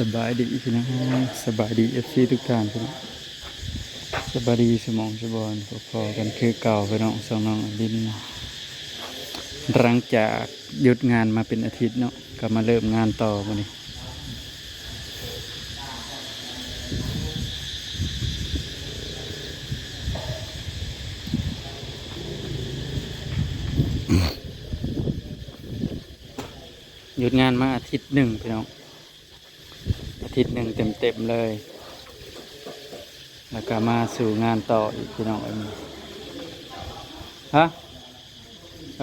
สบายดีพี่น้องสบายดีFCทุกท่านพี่น้องสบายดีสมองสบอนพอๆกันคือเก่าพี่น้องสองน้องดินหลังจากหยุดงานมาเป็นอาทิตย์เนาะก็มาเริ่มงานต่อวันนี้หยุดงานมาอาทิตย์หนึ่งพี่น้องอาทิตย์หนึ่งเต็มๆเลยแล้วก็มาสู่งานต่ออีกพี่น้องอันนี้ฮะ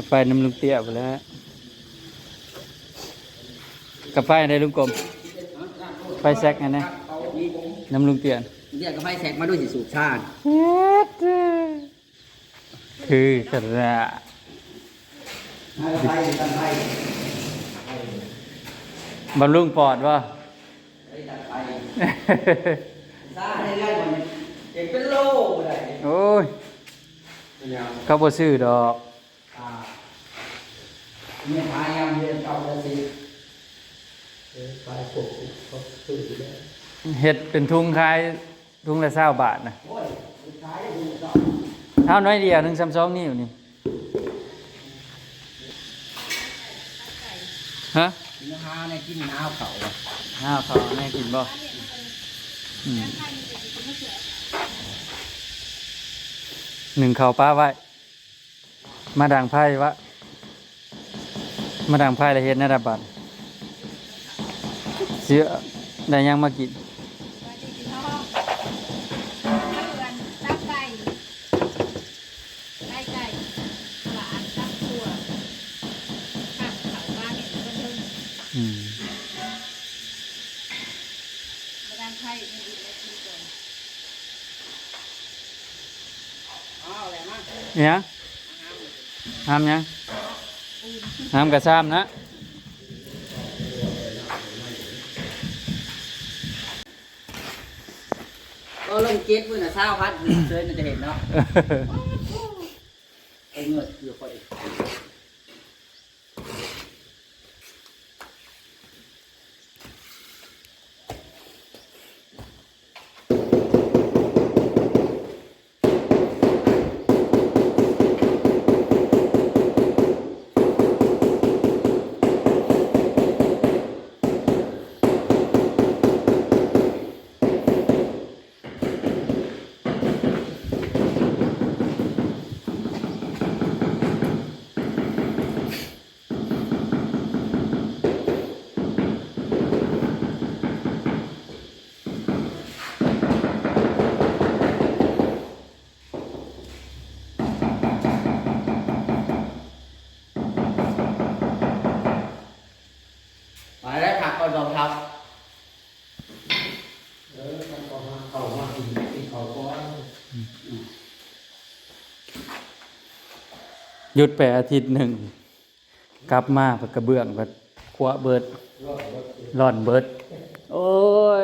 ไปน้ำลุงเตี้ยไปแล้วกับไฟได้ลุงกลมไฟแซกไงนะน้ำลุงเตี้ยเรียกก็ไฟแสกมาด้วยสิสูบชาติคือกระบำรุงปอดวะซาได้ไล่มันเอกเป็นโลเลยโอ้ยเขาบ่ซื้อดอกเนี่ยพายามเรียนเก่าแล้วสิไปปกเขาซื้อได้เห็ดเป็นทุงขายทุงละ20 บาทนะโอ้ยขายดูต่อเท่าน้อยเดียว1 2 นิ้วนี่ฮะเนื้อหาในกินน้ำเขาห้าวเขาแม่กินบ่หนึ่งเขาป้าไว้มาดังไพ่วะมาดังไพ่ละเฮ็ดในระบัดเสือได้ยังมากินเนี่ยห้ามยังห้ามกระซ้ำนะก็ลงเก็ตมือน่ะ20,000เชิญจะเห็นเนาะไอ้เงือกอยู่ค่อยมาได้ผักก่อนรองเท้าเขามากินเขาก็หยุดไปอาทิตย์หนึ่งกลับมาผักกระเบื้องผักขวาเบิดร่อนเบิดโอ้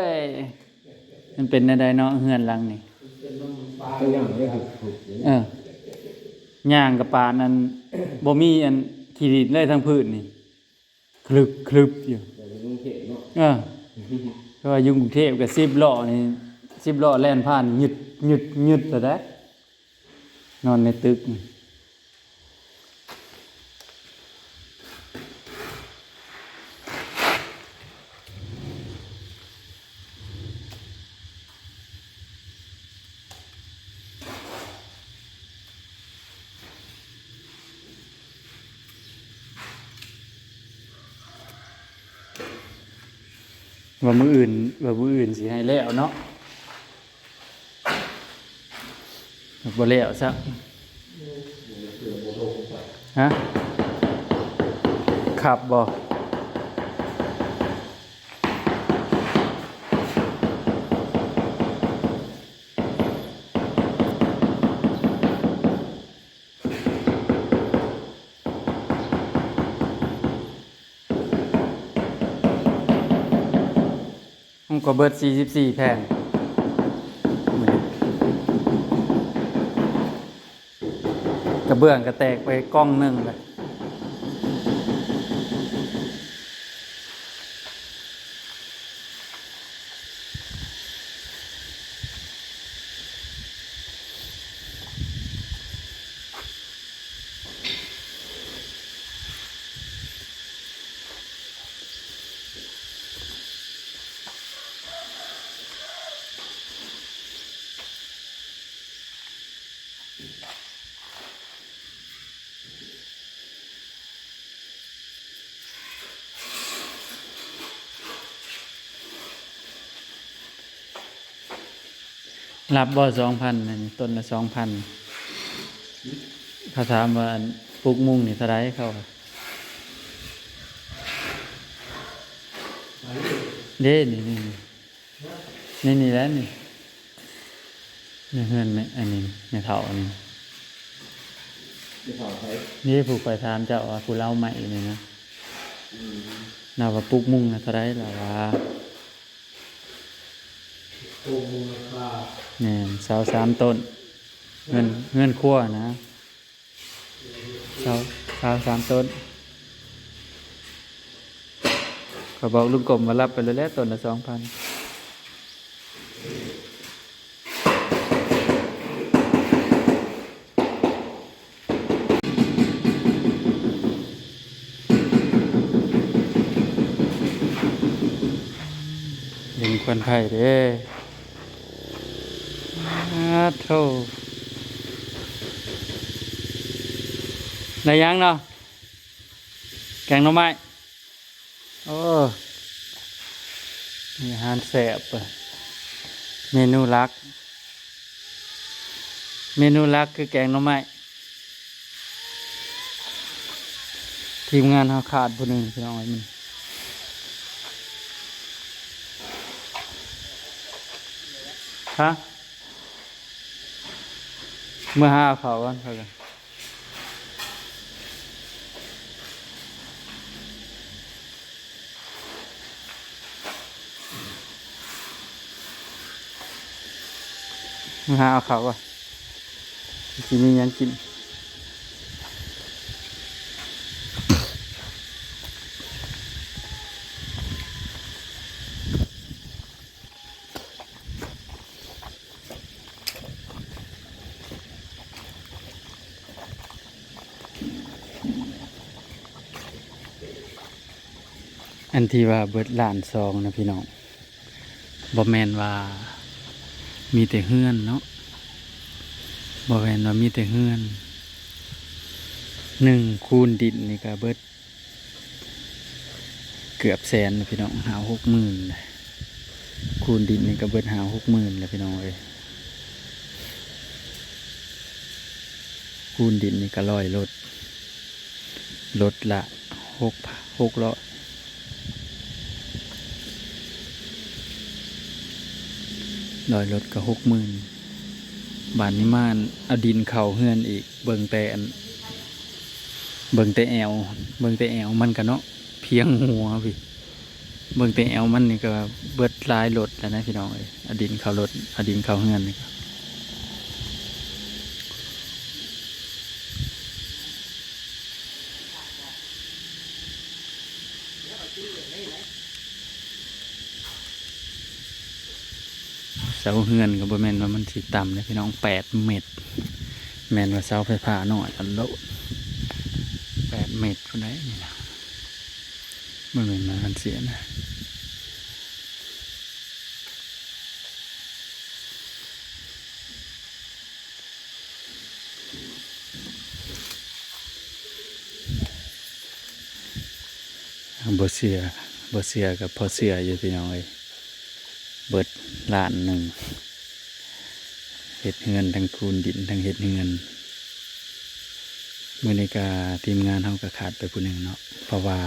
ยมันเป็นอะไรเนาะเฮือนหลังนี่ย่างกับปานนั้นบ่มีอันขีดเลยทั้งพื้นนี่คลึบอยู่ก็ว่าอยู่กรุงเทพกับ10 ล้อนี่10 ล้อแล่นผ่านหยุดแต่ได้นอนในตึกว่ามื้ออื่นสิให้แล้วเนาะบ่แล้วซะฮะขับบ่ผมก็เบิด44 แผ่นกระเบื้องก็แตกไปกล้องหนึ่งเลย เ รับบ่2,000นั่นต้นละ2,000เขาถามว่าอันปลูกมุงนี่เท่าไรเขาอะ มาดิ เด้นี่แหล้วนี่เฮือนแม่อันนี้แม่เฒ่าอันนี้ จะเผาใคร นี่ผูกไปถามเจ้าว่าผู้เล่าใหม่นี่นะน่าว่าปลูกมุงนะเท่าไรล่ะว่า โกงมูลค่า เนี่ยเสา3 ต้นเงินครั่วนะเสา3 ต้นเขาบอกลุงกลมมารับไปเลยแล้วต้นละ2,000เห็นควันไผ่เด้โธ่ได้ยังเนาะแกงหน่อไม้โอ้มีอาหารแซ่บอะเมนูหลักคือแกงหน่อไม้ทีมงานเขาขาดผู้หนึ่งพี่น้องไอ้มันฮะเมื่อห้าเขากันเขากันเมื่อห้าเอาเขาก่อนที่มีหยังกินอันที่ว่าเบิดล้านซองนะพี่น้องบ่แมนว่ามีแต่เฮือนเนาะบ่แมนว่ามีแต่เฮือนคูณดินนี่ก็เบิดเกือบแสนนะพี่น้อง60,000เลยคูณดินนี่ก็เบิด60,000เลยพี่น้องเอ้ยคูณดินนี่ก็รถละ600รถก็60,000บาทนี้ม่านเอาดินเข่าเฮือนอีกเบิ่งแต่แอวมันก็เนาะเพียงหัวพี่เบิ่งแต่แอวมันนี่ก็เบิดหลายรถแล้วนะพี่น้องเอ้ยเอาดินเข้ารถเอาดินเข้าเฮือนนี่ก็เสาเฮือนก็บ่แม่นว่ามันสิต่ำเลยพี่น้อง8 เมตรแม่นว่าเสาไฟฟ้าน้อยอันโล8 เมตรพุ่นได้นี่นะบ่แม่นว่ามันเสียนะบ่เสียกับพอเสียอยู่พี่น้องเอ้ยเบิดล้านหนึ่งเฮ็ดเงินทั้งคูณดินทั้งเฮ็ดเงินมื้อนี้ก็ทีมงานเฮาก็ขาดไปผู้หนึ่งเนาะเพราะว่า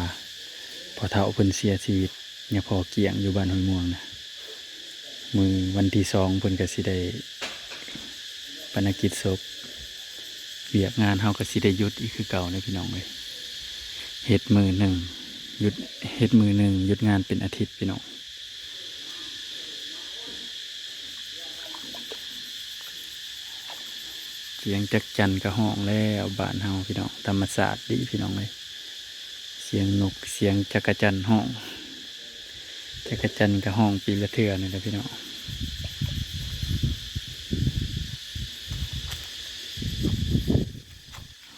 พอเฒ่าเพิ่นเสียชีวิตเนี่ยพอเกี่ยงอยู่บ้านห้วยม่วงนะมื้อวันที่2เพิ่นก็สิได้ปนกิจศพเวียกงานเฮาก็สิได้หยุดอีกคือเก่าเด้อพี่น้องเอ้ยเฮ็ดมื้อหนึ่งหยุดหยุดงานเป็นอาทิตย์พี่น้องเสียงจักจั่นกระห้องแล้วบ้านเฮาพี่น้องธรรมศาสตร์ดีพี่น้องเลยเสียงนกเสียงจักจั่นห้องจักจั่นกระห้องปีละเทื่อนี่แหละพี่น้อง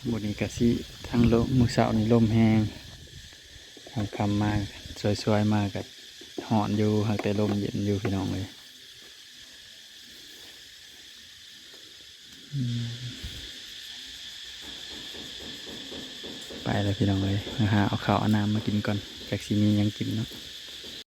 บนนี้กะสิทั้งลมมือเสานี่ลมแห้งคำมากสวยๆมากกับหอนอยู่หากแต่ลมเย็นอยู่พี่น้องเลยไปเลยพี่น้องเลยนะฮะเอาข้าวเอาน้ำมากินก่อนจากซีมียังกินเนาะ